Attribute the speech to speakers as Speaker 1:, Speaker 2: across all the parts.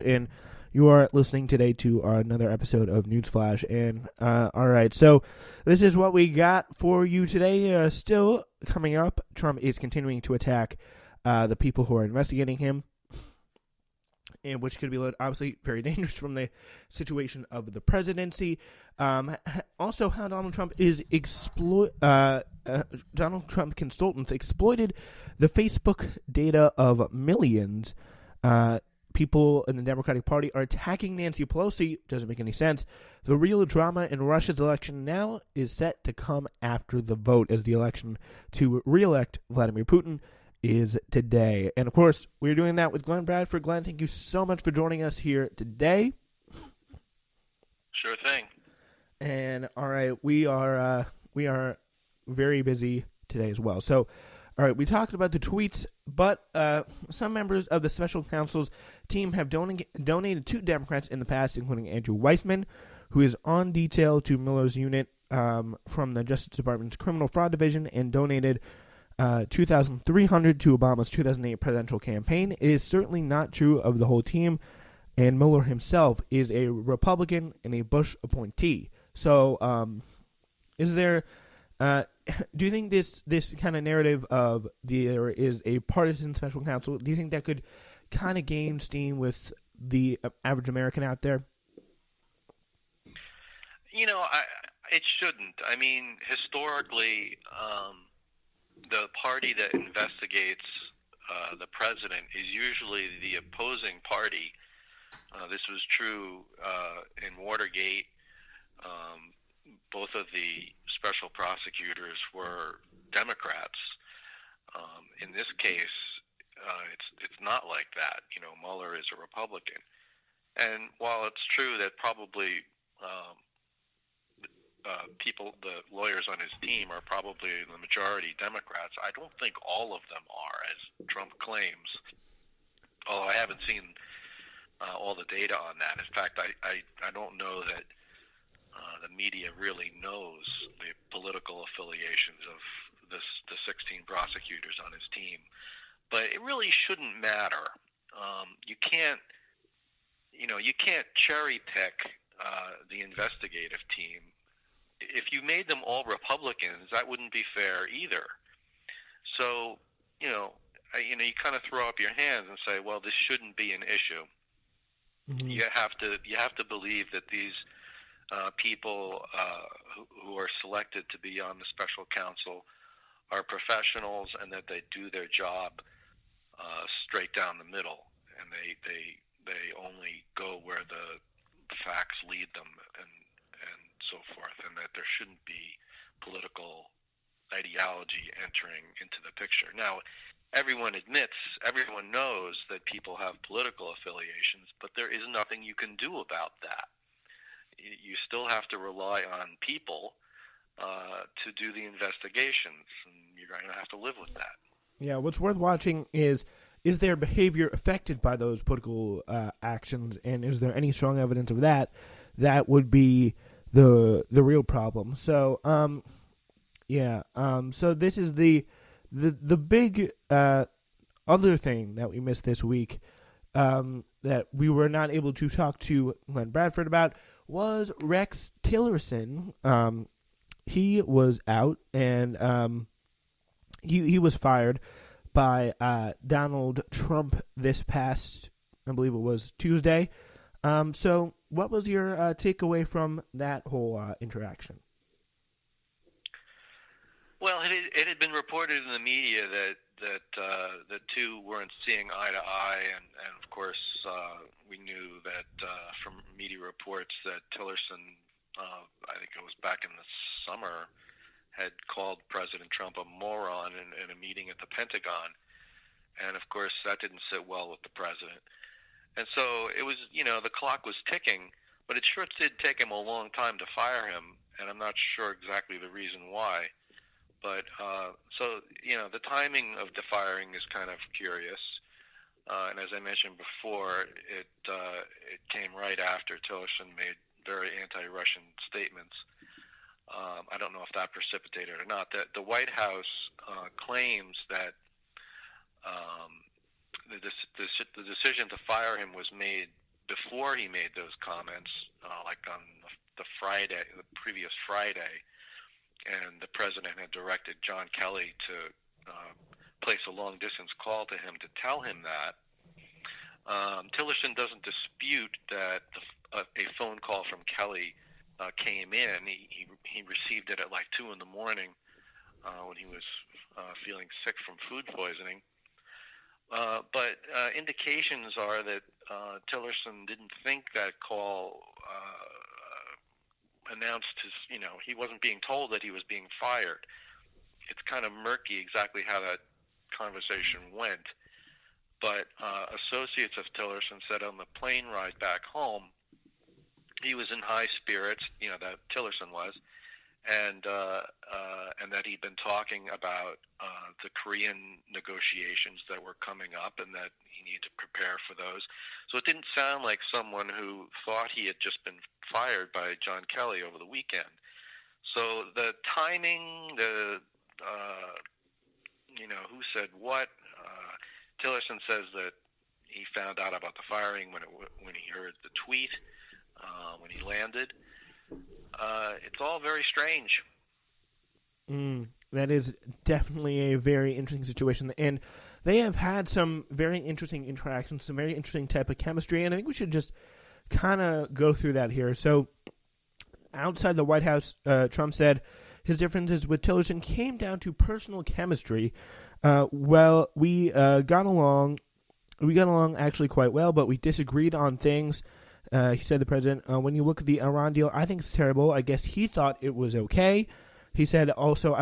Speaker 1: and you are listening today to another episode of Newsflash. And all right, so this is what we got for you today. Still coming up, Trump is continuing to attack the people who are investigating him, and which could be obviously very dangerous from the situation of the presidency. Also, how Donald Trump Donald Trump consultants exploited the Facebook data of millions. People in the Democratic Party are attacking Nancy Pelosi. Doesn't make any sense. The real drama in Russia's election now is set to come after the vote, as the election to re-elect Vladimir Putin is today. And of course, we're doing that with Glenn Bradford. Glenn, thank you so much for joining us here today.
Speaker 2: Sure thing.
Speaker 1: And all right, we are very busy today as well. So, all right, we talked about the tweets, but some members of the special counsel's team have donated to Democrats in the past, including Andrew Weissman, who is on detail to Mueller's unit from the Justice Department's Criminal Fraud Division, and donated $2,300 to Obama's 2008 presidential campaign. It is certainly not true of the whole team, and Mueller himself is a Republican and a Bush appointee. So, is there? Do you think this kind of narrative of there is a partisan special counsel, do you think that could kind of gain steam with the average American out there?
Speaker 2: It shouldn't. I mean, historically, the party that investigates the president is usually the opposing party. This was true in Watergate. Both of the special prosecutors were Democrats. In this case, it's not like that. Mueller is a Republican. And while it's true that probably the lawyers on his team are probably the majority Democrats, I don't think all of them are, as Trump claims. Although I haven't seen all the data on that. In fact, I don't know that the media really knows the political affiliations of the 16 prosecutors on his team. But it really shouldn't matter. You can't cherry pick the investigative team. If you made them all Republicans, that wouldn't be fair either. So, you kind of throw up your hands and say, well, this shouldn't be an issue. Mm-hmm. You have to believe that these people who are selected to be on the special counsel are professionals, and that they do their job straight down the middle, and they only go where the facts lead them, and so forth, and that there shouldn't be political ideology entering into the picture. Now, everyone knows that people have political affiliations, but there is nothing you can do about that. You still have to rely on people to do the investigations, and you're going to have to live with that.
Speaker 1: Yeah, what's worth watching is their behavior affected by those political actions, and is there any strong evidence of that? That would be the real problem. So, so this is the big other thing that we missed this week that we were not able to talk to Glenn Bradford about was Rex Tillerson. He was out, and he was fired by Donald Trump this past, I believe it was Tuesday. So what was your takeaway from that whole interaction?
Speaker 2: Well, it had been reported in the media that the two weren't seeing eye to eye, and of course we knew that from media reports that Tillerson, I think it was back in the summer, had called President Trump a moron in a meeting at the Pentagon, and of course that didn't sit well with the president. And so it was, the clock was ticking, but it sure did take him a long time to fire him, and I'm not sure exactly the reason why. But the timing of the firing is kind of curious. And as I mentioned before, it came right after Tillerson made very anti-Russian statements. I don't know if that precipitated or not. The White House claims that the decision to fire him was made before he made those comments, like on the previous Friday, and the president had directed John Kelly to place a long-distance call to him to tell him that. Tillerson doesn't dispute that a phone call from Kelly came in. He received it at like 2 in the morning when he was feeling sick from food poisoning. But indications are that Tillerson didn't think that call announced he wasn't being told that he was being fired. It's kind of murky exactly how that conversation went. But associates of Tillerson said on the plane ride back home, he was in high spirits, that Tillerson was, and that he'd been talking about the Korean negotiations that were coming up and that he needed to prepare for those. So it didn't sound like someone who thought he had just been fired by John Kelly over the weekend. So the timing, who said what, Tillerson says that he found out about the firing when he heard the tweet, when he landed. It's all very strange.
Speaker 1: That is definitely a very interesting situation. And they have had some very interesting interactions, some very interesting type of chemistry, and I think we should just kind of go through that here. So outside the White House, Trump said his differences with Tillerson came down to personal chemistry. Well, we got along actually quite well, but we disagreed on things. He said, the president, when you look at the Iran deal, I think it's terrible. I guess he thought it was okay. He said also,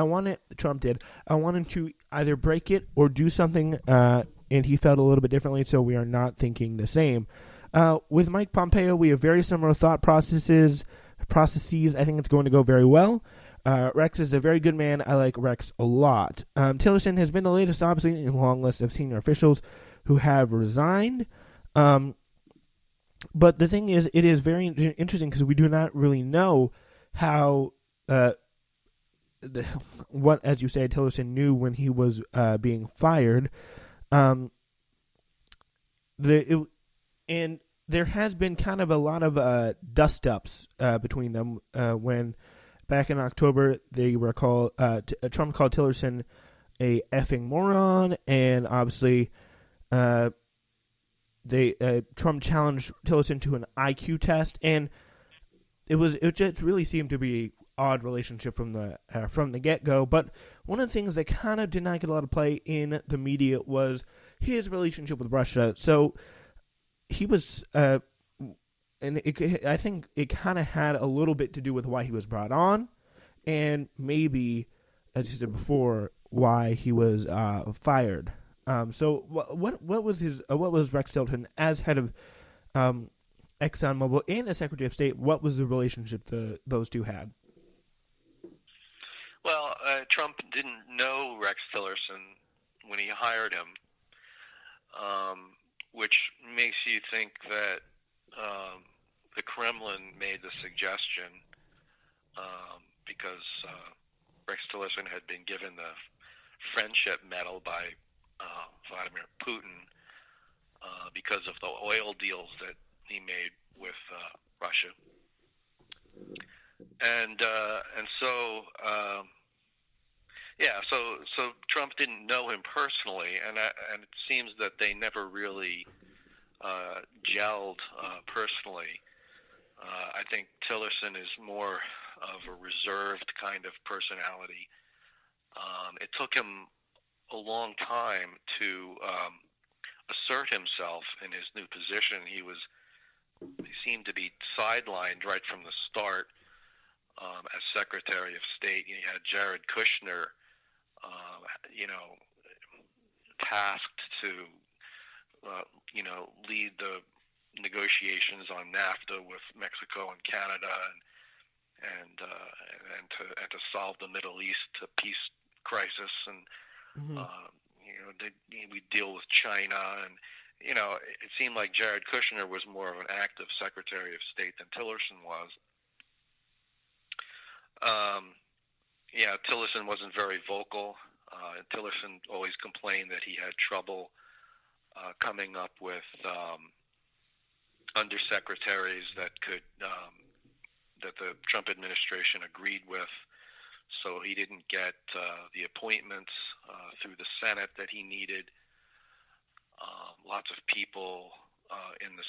Speaker 1: Trump did, I wanted to either break it or do something, and he felt a little bit differently, so we are not thinking the same. With Mike Pompeo, we have very similar thought processes. I think it's going to go very well. Rex is a very good man. I like Rex a lot. Tillerson has been the latest, obviously, in a long list of senior officials who have resigned. But the thing is, it is very interesting because we do not really know how, what, as you say, Tillerson knew when he was being fired. And there has been kind of a lot of dust-ups between them when back in October they were called. Trump called Tillerson a effing moron, and obviously Trump challenged Tillerson to an IQ test, and it just really seemed to be an odd relationship from the get-go. But one of the things that kind of did not get a lot of play in the media was his relationship with Russia. So he was, I think it kind of had a little bit to do with why he was brought on, and maybe, as you said before, why he was fired. So what was Rex Tillerson as head of ExxonMobil and as Secretary of State? What was the relationship those two had?
Speaker 2: Well, Trump didn't know Rex Tillerson when he hired him, which makes you think that the Kremlin made the suggestion because Rex Tillerson had been given the Friendship Medal by Vladimir Putin because of the oil deals that he made with Russia, and so Trump didn't know him personally, and it seems that they never really gelled personally. I think Tillerson is more of a reserved kind of personality. It took him a long time to assert himself in his new position. He seemed to be sidelined right from the start as Secretary of State. You had Jared Kushner, tasked to, lead the negotiations on NAFTA with Mexico and Canada, and to solve the Middle East peace crisis, and we deal with China, and it seemed like Jared Kushner was more of an active Secretary of State than Tillerson was. Tillerson wasn't very vocal. Tillerson always complained that he had trouble coming up with undersecretaries that could that the Trump administration agreed with. So he didn't get the appointments through the Senate that he needed. Lots of people in the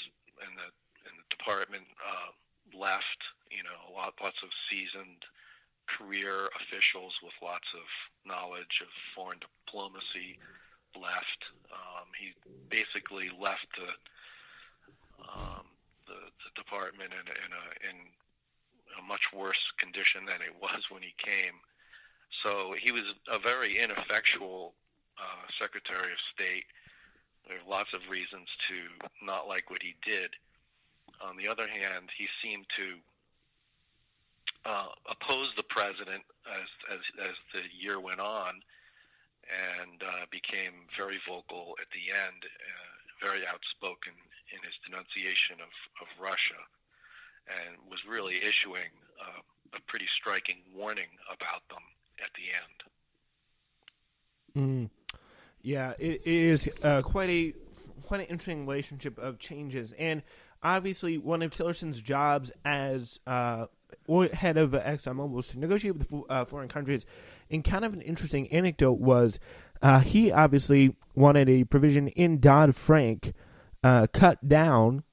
Speaker 2: department left. Lots of seasoned career officials with lots of knowledge of foreign diplomacy left. He basically left the department in a much worse condition than it was when he came. So he was a very ineffectual Secretary of State. There are lots of reasons to not like what he did. On the other hand, he seemed to oppose the president as the year went on, and became very vocal at the end, very outspoken in his denunciation of Russia, and was really issuing a pretty striking warning about them at the end.
Speaker 1: Yeah, it is quite an interesting relationship of changes, and obviously one of Tillerson's jobs as head of ExxonMobil was to negotiate with foreign countries. And kind of an interesting anecdote was he obviously wanted a provision in Dodd-Frank cut down,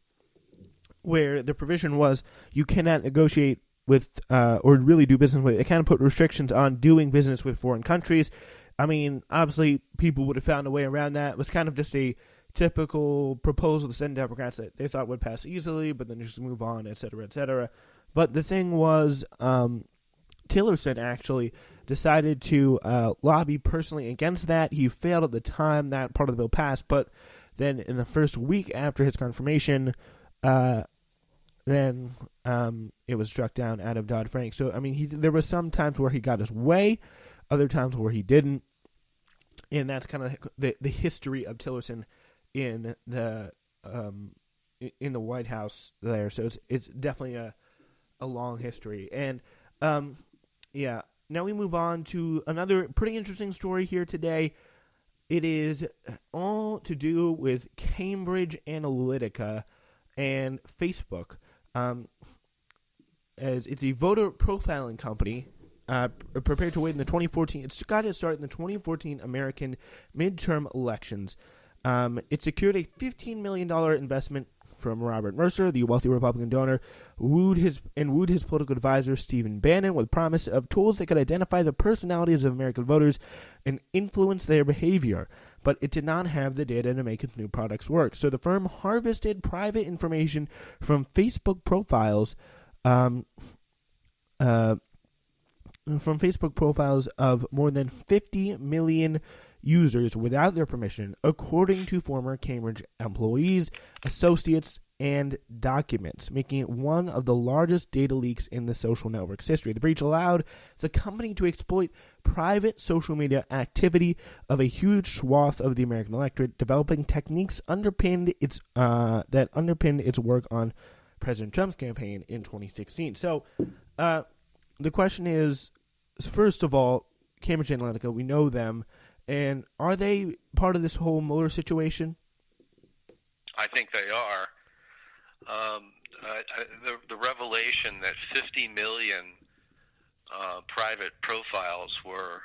Speaker 1: where the provision was you cannot negotiate with or really do business with. It kind of put restrictions on doing business with foreign countries. I mean, obviously, people would have found a way around that. It was kind of just a typical proposal to send Democrats that they thought would pass easily, but then just move on, et cetera, et cetera. But the thing was, Tillerson actually decided to lobby personally against that. He failed at the time that part of the bill passed, but then in the first week after his confirmation, then it was struck down out of Dodd-Frank. So, I mean, there were some times where he got his way, other times where he didn't. And that's kind of the history of Tillerson in the White House there. So it's definitely a long history. And yeah, now we move on to another pretty interesting story here today. It is all to do with Cambridge Analytica and Facebook, as it's a voter profiling company prepared to win the 2014. It's got to start in the 2014 American midterm elections. It secured a $15 million investment from Robert Mercer, the wealthy Republican donor, wooed his political advisor Stephen Bannon with promise of tools that could identify the personalities of American voters and influence their behavior. But it did not have the data to make its new products work. So the firm harvested private information from Facebook profiles, of more than 50 million users without their permission, according to former Cambridge employees, associates, and documents, making it one of the largest data leaks in the social network's history. The breach allowed the company to exploit private social media activity of a huge swath of the American electorate, developing techniques that underpinned its work on President Trump's campaign in 2016. So, the question is, first of all, Cambridge Analytica, we know them, and are they part of this whole Mueller situation?
Speaker 2: I think they are. The revelation that 50 million private profiles were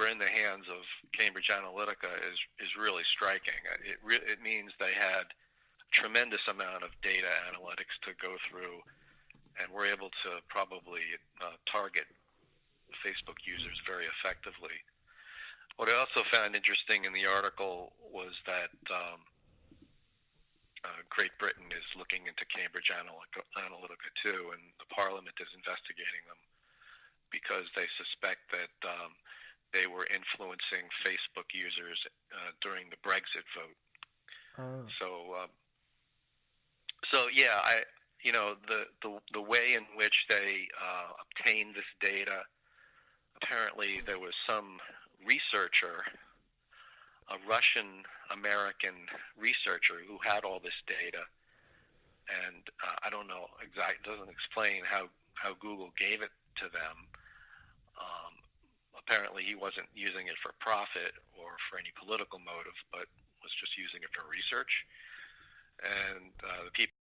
Speaker 2: in the hands of Cambridge Analytica is really striking. It means they had a tremendous amount of data analytics to go through, and were able to probably target Facebook users very effectively. What I also found interesting in the article was that Great Britain is looking into Cambridge Analytica too, and the Parliament is investigating them because they suspect that they were influencing Facebook users during the Brexit vote. So yeah, the way in which they obtained this data. Apparently, there was some researcher, a Russian-American researcher, who had all this data, and I don't know exactly. Doesn't explain how Google gave it to them. Apparently, he wasn't using it for profit or for any political motive, but was just using it for research. and the people